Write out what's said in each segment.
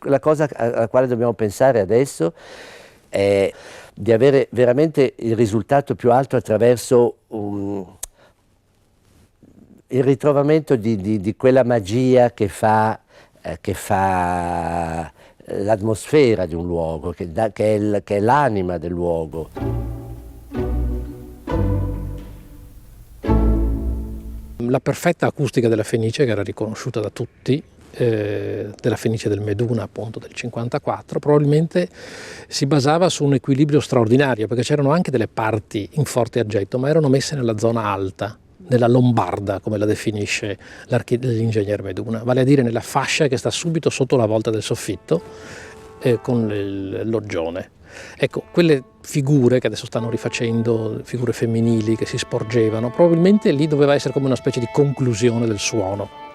La cosa alla quale dobbiamo pensare adesso è di avere veramente il risultato più alto attraverso il ritrovamento di quella magia che fa l'atmosfera di un luogo, che è l'anima del luogo. La perfetta acustica della Fenice, che era riconosciuta da tutti, della Fenice del Meduna appunto del 54, probabilmente si basava su un equilibrio straordinario, perché c'erano anche delle parti in forte aggetto, ma erano messe nella zona alta, nella lombarda, come la definisce l'ingegner Meduna, vale a dire nella fascia che sta subito sotto la volta del soffitto con il loggione. Ecco, quelle figure che adesso stanno rifacendo, figure femminili che si sporgevano, probabilmente lì doveva essere come una specie di conclusione del suono.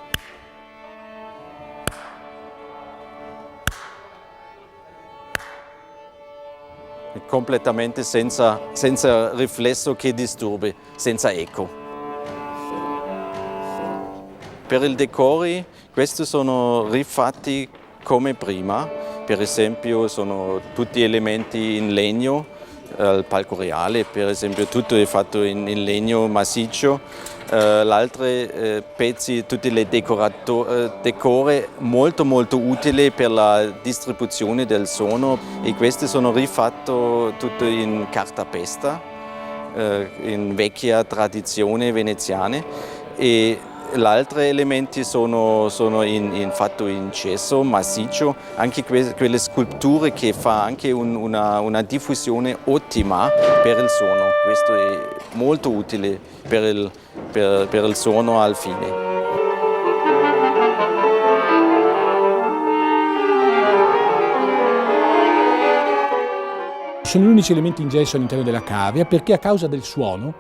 Completamente senza riflesso che disturbi, senza eco. Per i decori questi sono rifatti come prima, per esempio sono tutti elementi in legno, il palco reale per esempio tutto è fatto in legno massiccio, altri pezzi, tutte le decore molto utili per la distribuzione del suono e questi sono rifatti tutto in cartapesta, in vecchia tradizione veneziana e gli altri elementi sono fatti in gesso massiccio, anche quelle sculture che fa anche una diffusione ottima per il suono. Questo è molto utile per il suono al fine. Sono gli unici elementi in gesso all'interno della cavea perché a causa del suono,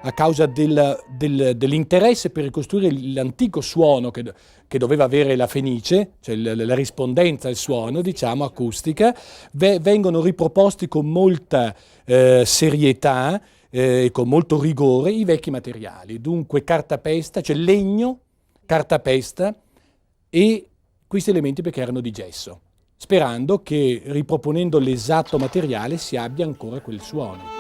a causa dell'interesse per ricostruire l'antico suono che doveva avere la Fenice, cioè la rispondenza al suono, diciamo, acustica, vengono riproposti con molta serietà e con molto rigore i vecchi materiali. Dunque cartapesta, cioè legno, cartapesta e questi elementi perché erano di gesso, sperando che riproponendo l'esatto materiale si abbia ancora quel suono.